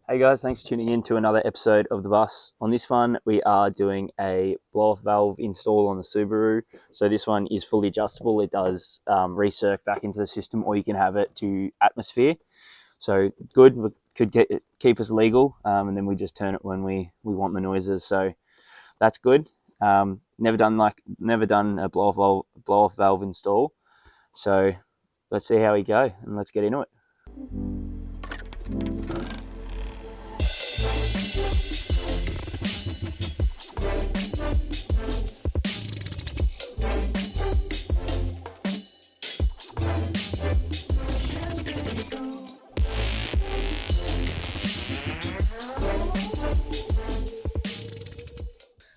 Hey guys, thanks for tuning in to another episode of The Bus. On this one, we are doing a blow-off valve install on the Subaru. So this one is fully adjustable. It does recirc back into the system, or you can have it to atmosphere. So good, could keep us legal, and then we just turn it when we want the noises. So that's good. Never done a blow-off valve install. So let's see how we go, and let's get into it.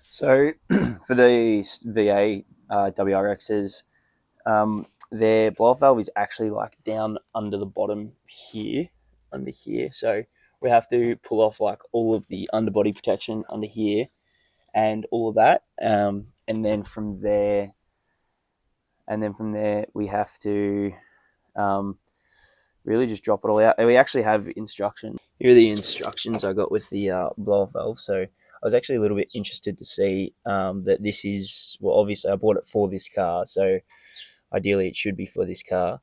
So for the VA WRXs, their blow-off valve is actually like down under the bottom here, under here. So we have to pull off like all of the underbody protection under here and all of that. And then from there we have to really just drop it all out. And we actually have instructions. Here are the instructions I got with the blow-off valve. So I was actually a little bit interested to see that this is, well, obviously I bought it for this car, so ideally it should be for this car.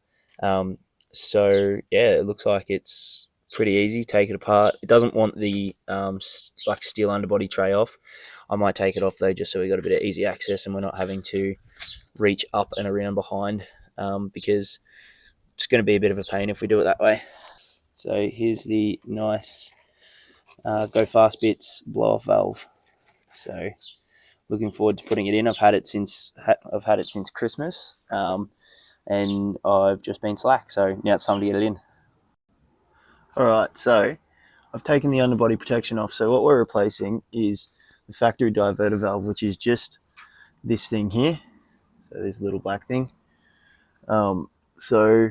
So yeah, it looks like it's pretty easy. Take it apart. It doesn't want the like steel underbody tray off. I might take it off though, just so we got a bit of easy access and we're not having to reach up and around behind, because it's going to be a bit of a pain if we do it that way. So here's the nice Go Fast Bits blow-off valve. So looking forward to putting it in. I've had it since Christmas, and I've just been slack. So now it's time to get it in. All right, so I've taken the underbody protection off. So what we're replacing is the factory diverter valve, which is just this thing here. So this little black thing. So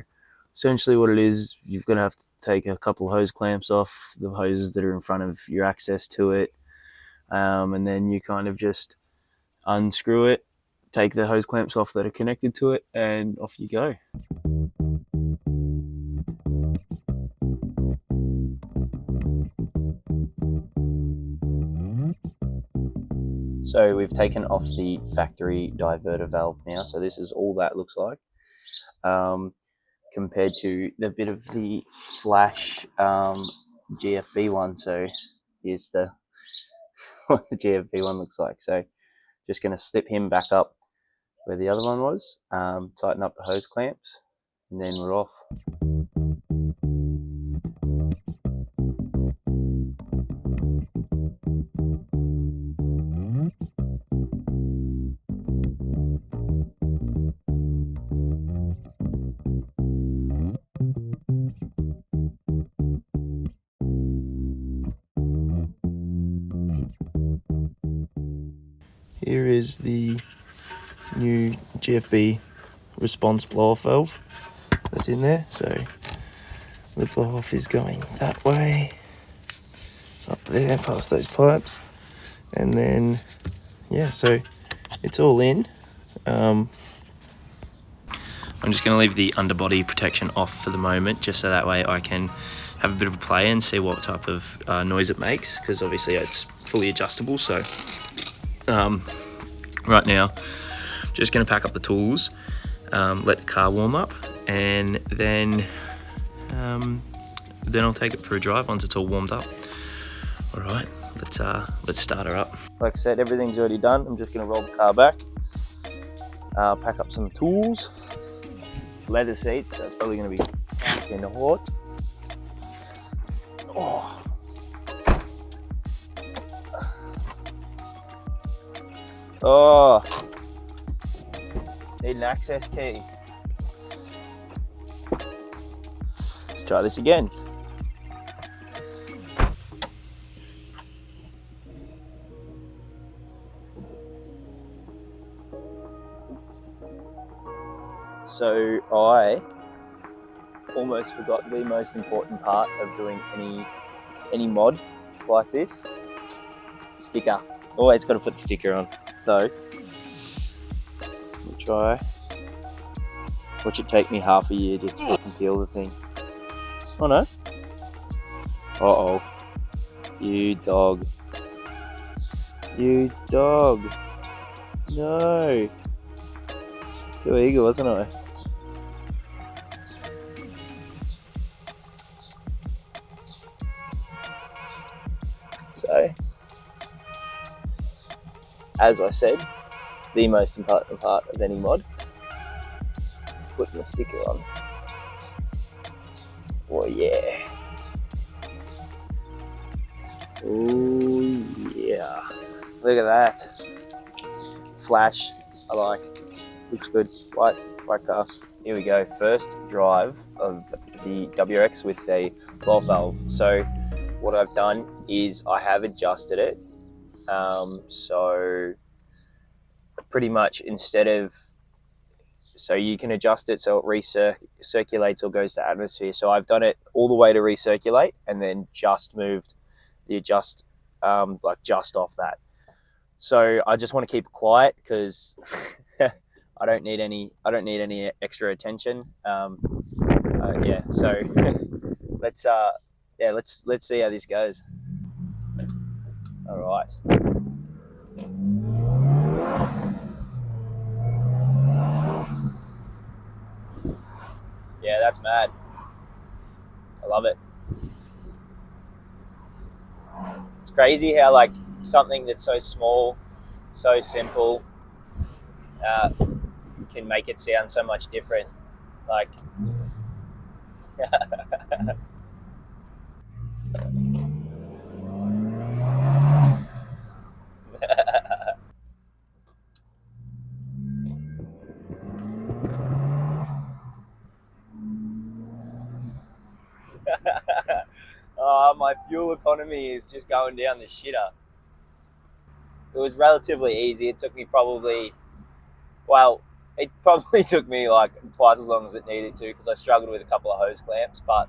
essentially what it is, you're going to have to take a couple of hose clamps off, the hoses that are in front of your access to it, and then you kind of just unscrew it, take the hose clamps off that are connected to it, and off you go. So we've taken off the factory diverter valve now, so this is all that looks like. Compared to the bit of the flash GFB one. So here's what the GFB one looks like. So just going to slip him back up where the other one was, tighten up the hose clamps, and then we're off. Here is the new GFB response blow-off valve that's in there. So the blow-off is going that way, up there, past those pipes, and then, yeah, so it's all in. I'm just going to leave the underbody protection off for the moment, just so that way I can have a bit of a play and see what type of noise it makes, because obviously it's fully adjustable. So right now, just going to pack up the tools, let the car warm up, and then I'll take it for a drive once it's all warmed up. All right, let's start her up. Like I said, everything's already done. I'm just going to roll the car back, pack up some tools, leather seats. That's probably going to be kind of hot. Oh. Oh, need an access key. Let's try this again. So I almost forgot the most important part of doing any mod like this. Sticker. Always got to put the sticker on. So we'll try. Watch it take me half a year just to fucking peel the thing. Oh no. Uh-oh. You dog. You dog. No. Too eager, wasn't I? So, as I said, the most important part of any mod, putting the sticker on. Oh yeah. Oh yeah. Look at that. Flash. I like. Looks good. White car. Here we go. First drive of the WRX with a blow-off valve. So what I've done is I have adjusted it. So pretty much instead of, so you can adjust it so it recirculates or goes to atmosphere. So I've done it all the way to recirculate and then just moved the adjust, like just off that. So I just want to keep it quiet because I don't need any extra attention. Yeah. So let's see how this goes. All right. Yeah, that's mad. I love it. It's crazy how like something that's so small, so simple, can make it sound so much different. Like, oh, my fuel economy is just going down the shitter. It was relatively easy. It took me probably, well, it probably took me like twice as long as it needed to because I struggled with a couple of hose clamps. But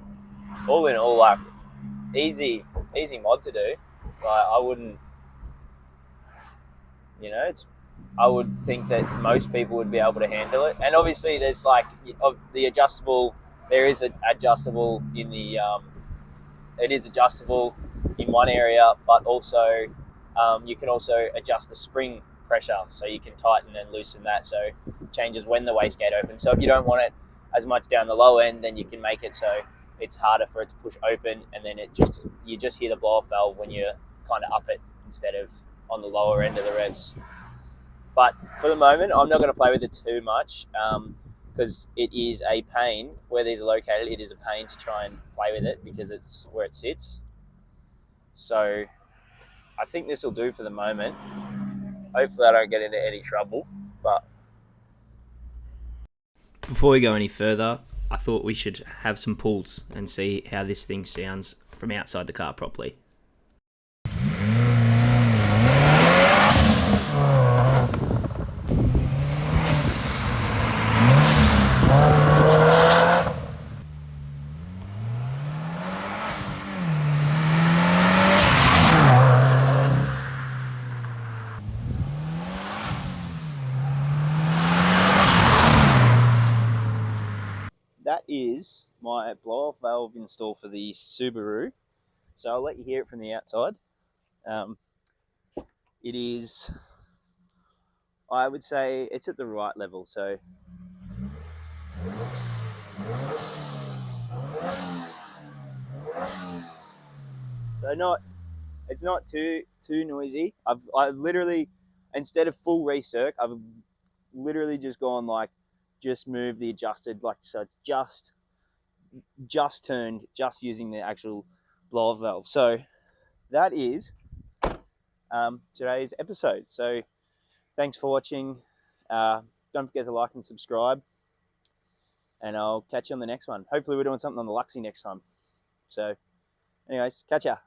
all in all, like easy mod to do. Like I wouldn't, I would think that most people would be able to handle it. And obviously, there's like the adjustable. There is an adjustable in the. It is adjustable in one area, but also you can also adjust the spring pressure, so you can tighten and loosen that. So it changes when the wastegate opens. So if you don't want it as much down the low end, then you can make it so it's harder for it to push open, and then you just hear the blow-off valve when you kind of up it instead of on the lower end of the revs. But for the moment, I'm not going to play with it too much because it is a pain. Where these are located, it is a pain to try and play with it because it's where it sits. So I think this will do for the moment. Hopefully I don't get into any trouble. But before we go any further, I thought we should have some pulls and see how this thing sounds from outside the car properly. That is my blow-off valve install for the Subaru. So I'll let you hear it from the outside. It is, I would say, it's at the right level. So it's not too noisy. I've literally, instead of full recirc, I've literally just gone like, just move the adjusted, like, so it's just turned, just using the actual blow-off valve. So that is today's episode. So thanks for watching. Don't forget to like and subscribe, and I'll catch you on the next one. Hopefully we're doing something on the Luxy next time. So anyways, catch ya.